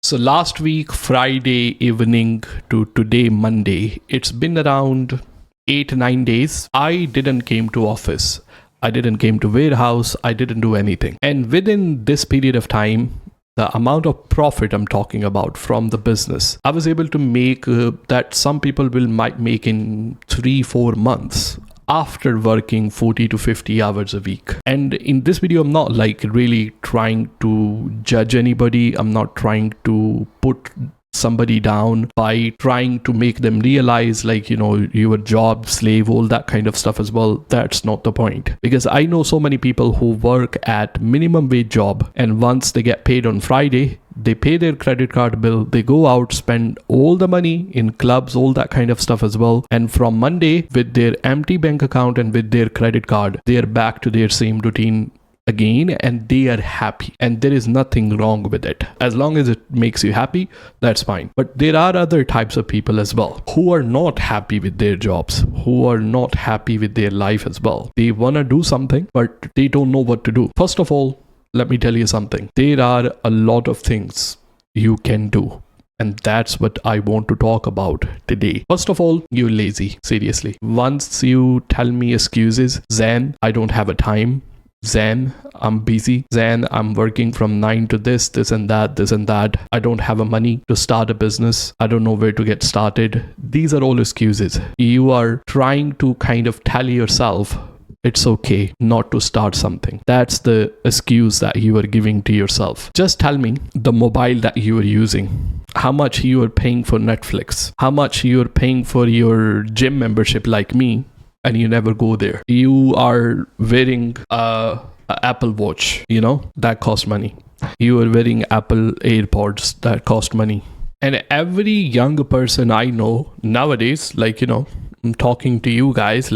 So last week, Friday evening to today, Monday, it's been around 8-9 days. I didn't came to office. I didn't came to warehouse. I didn't do anything. And within this period of time, the amount of profit I'm talking about from the business, I was able to make that some people might make in 3-4 months after working 40 to 50 hours a week. And in this video, I'm not like really trying to judge anybody. I'm not trying to put somebody down by trying to make them realize you were job slave, all that kind of stuff as well. That's not the point, because I know so many people who work at minimum wage job, and once they get paid on Friday, they pay their credit card bill, they go out, spend all the money in clubs, all that kind of stuff as well. And from Monday, with their empty bank account and with their credit card, they're back to their same routine again, and they are happy, and there is nothing wrong with it. As long as it makes you happy, that's fine. But there are other types of people as well who are not happy with their jobs, who are not happy with their life as well. They want to do something, but they don't know what to do. First of all, let me tell you something. There are a lot of things you can do, and that's what I want to talk about today. First of all, you're lazy. Seriously. Once you tell me excuses, Zan, I don't have a time. Zan, I'm busy. Zan, I'm working from 9 to this and that. I don't have a money to start a business. I don't know where to get started. These are all excuses. You are trying to kind of tell yourself it's okay not to start something. That's the excuse that you are giving to yourself. Just tell me the mobile that you are using, how much you are paying for Netflix, how much you are paying for your gym membership like me, and you never go there. You are wearing a Apple Watch, that costs money. You are wearing Apple AirPods that cost money. And every young person I know nowadays, I'm talking to you guys,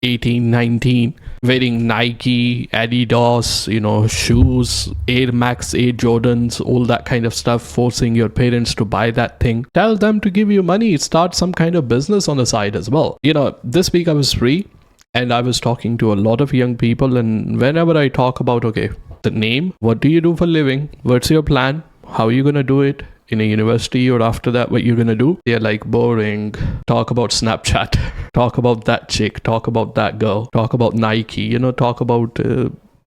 18, 19, wearing Nike, Adidas, shoes, Air Max, Air Jordans, all that kind of stuff, forcing your parents to buy that thing. Tell them to give you money, start some kind of business on the side as well. This week I was free and I was talking to a lot of young people, and whenever I talk about, the name, what do you do for living? What's your plan? How are you going to do it? In a university, or after that, what you're gonna do? They're like, boring. Talk about Snapchat. Talk about that chick. Talk about that girl. Talk about Nike. Talk about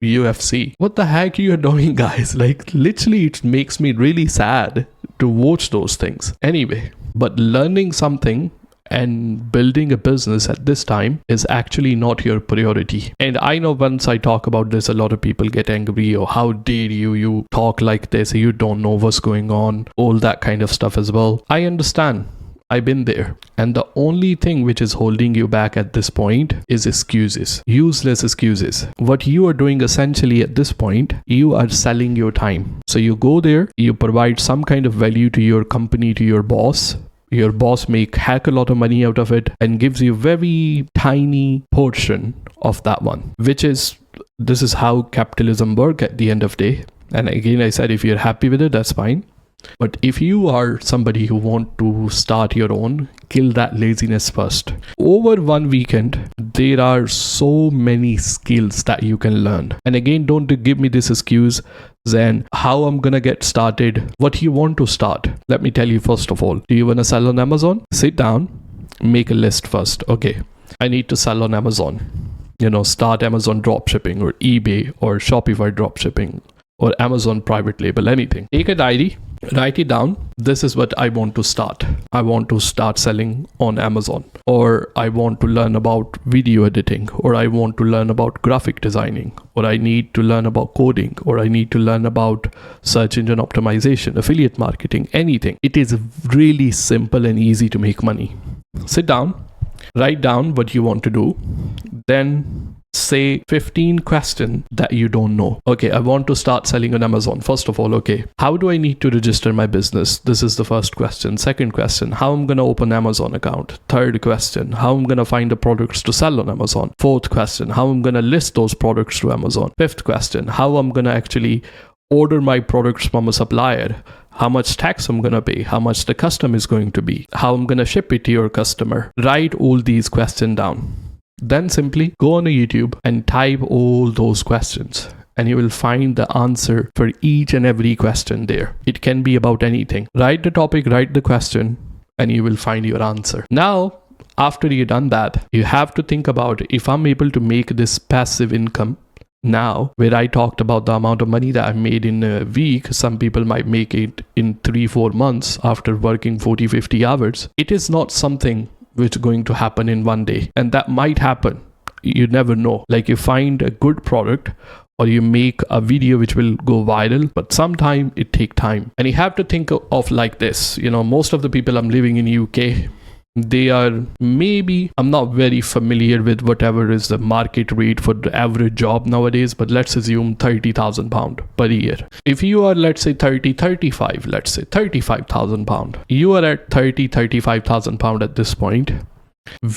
UFC. What the heck are you doing, guys? Literally, it makes me really sad to watch those things. Anyway, but learning something and building a business at this time is actually not your priority. And I know once I talk about this, a lot of people get angry, or how dare you talk like this, you don't know what's going on, all that kind of stuff as well. I understand. I've been there. And the only thing which is holding you back at this point is excuses. Useless excuses. What you are doing essentially at this point, you are selling your time. So you go there, you provide some kind of value to your company, to your boss. Your boss make heck a lot of money out of it and gives you very tiny portion of that one, this is how capitalism works at the end of the day. And again, I said, if you're happy with it, that's fine. But if you are somebody who want to start your own, kill that laziness first. Over one weekend, there are so many skills that you can learn. And again, don't give me this excuse, then how I'm gonna get started, what you want to start. Let me tell you, first of all, do you want to sell on Amazon? Sit down, make a list first. Okay, I need to sell on Amazon. Start Amazon dropshipping, or eBay, or Shopify dropshipping, or Amazon private label, anything. Take a diary, write it down. This is what I want to start. I want to start selling on Amazon, or I want to learn about video editing, or I want to learn about graphic designing, or I need to learn about coding, or I need to learn about search engine optimization, affiliate marketing, anything. It is really simple and easy to make money. Sit down, write down what you want to do, then say 15 questions that you don't know. Okay, I want to start selling on Amazon. First of all, how do I need to register my business? This is the first question. Second question, how I'm going to open Amazon account? Third question, how I'm going to find the products to sell on Amazon? Fourth question, how I'm going to list those products to Amazon? Fifth question, how I'm going to actually order my products from a supplier? How much tax I'm going to pay? How much the custom is going to be? How I'm going to ship it to your customer? Write all these questions down. Then simply go on YouTube and type all those questions and you will find the answer for each and every question there. It can be about anything. Write the topic, write the question, and you will find your answer. Now, after you've done that, you have to think about, if I'm able to make this passive income now, where I talked about the amount of money that I made in a week, some people might make it in 3-4 months after working 40-50 hours. It is not something which is going to happen in one day, and that might happen. You never know. Like, you find a good product or you make a video which will go viral, but sometimes it takes time. And you have to think of like this, most of the people I'm living in UK, they are maybe, I'm not very familiar with whatever is the market rate for the average job nowadays, but let's assume £30,000 per year. If you are, let's say 35, let's say £35,000, you are at £35,000 at this point.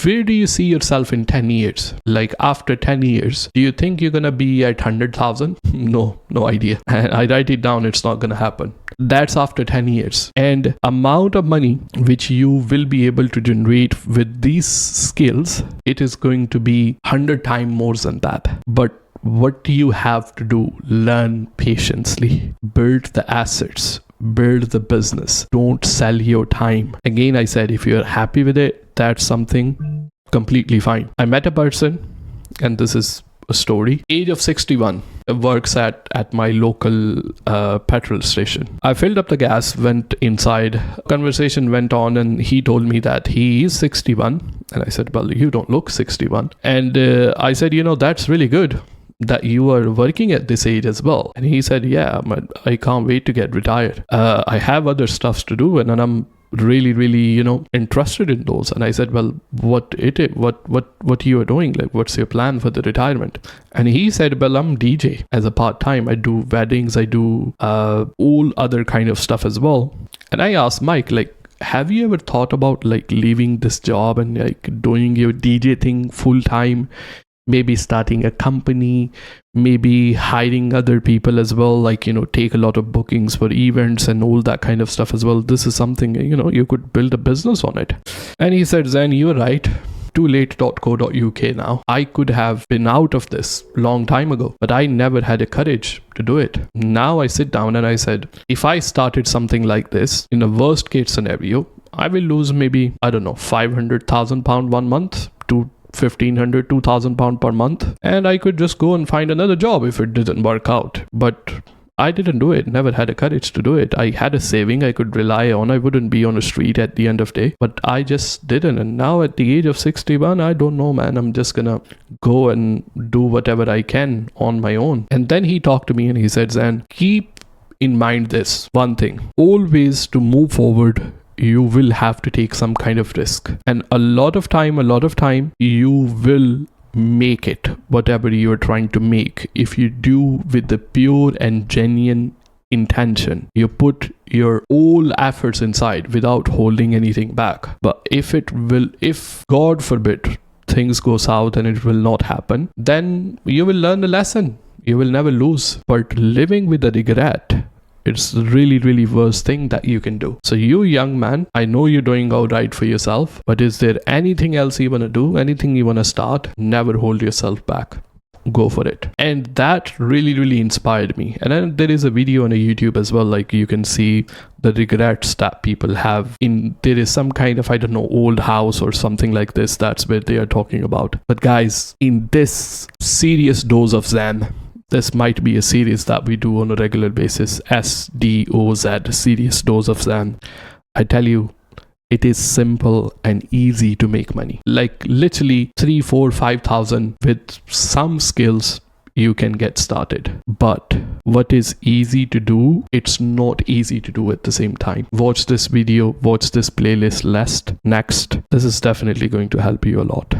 Where do you see yourself in 10 years? Like, after 10 years, do you think you're going to be at 100,000? No idea. And I write it down, it's not going to happen. That's after 10 years. And amount of money which you will be able to generate with these skills, it is going to be 100 times more than that. But what do you have to do? Learn patiently, build the assets, build the business. Don't sell your time. Again, I said, if you're happy with it, that's something completely fine. I met a person, and this is a story. Age of 61, works at my local petrol station. I filled up the gas, went inside. Conversation went on, and he told me that he is 61. And I said, well, you don't look 61. And I said, that's really good that you are working at this age as well. And he said, yeah, I can't wait to get retired. I have other stuffs to do, and I'm really interested in those. And I said, well, what you are doing, like, what's your plan for the retirement? And he said, well, I'm DJ as a part-time. I do weddings, I do all other kind of stuff as well. And I asked Mike, like, have you ever thought about like leaving this job and like doing your DJ thing full time? Maybe starting a company, maybe hiring other people as well, like, take a lot of bookings for events and all that kind of stuff as well. This is something, you could build a business on it. And he said, Zen, you're right. toolate.co.uk now. I could have been out of this long time ago, but I never had the courage to do it. Now I sit down and I said, if I started something like this, in a worst case scenario, I will lose maybe, I don't know, £500,000 1 month to £1,500, £2,000 per month, and I could just go and find another job if it didn't work out. But I didn't do it, never had the courage to do it. I had a saving I could rely on. I wouldn't be on the street at the end of the day, but I just didn't. And now at the age of 61, I don't know, man. I'm just gonna go and do whatever I can on my own. And then he talked to me and he said, Zan, keep in mind this one thing. Always, to move forward, you will have to take some kind of risk. And a lot of time, you will make it, whatever you're trying to make, if you do with the pure and genuine intention. You put your all efforts inside without holding anything back. But if God forbid things go south and it will not happen, then you will learn the lesson. You will never lose. But living with the regret, it's really worst thing that you can do. So you young man, I know you're doing all right for yourself, but is there anything else you want to do? Anything you want to start? Never hold yourself back. Go for it. And that really inspired me. And then there is a video on a YouTube as well, like you can see the regrets that people have there is some kind of, I don't know, old house or something like this. That's where they are talking about. But guys, in this serious dose of Zen, this might be a series that we do on a regular basis, SDOZ, serious dose of Zen. I tell you, it is simple and easy to make money. Like literally 3, 4, 5,000 with some skills, you can get started. But what is easy to do, it's not easy to do at the same time. Watch this video, watch this playlist next. This is definitely going to help you a lot.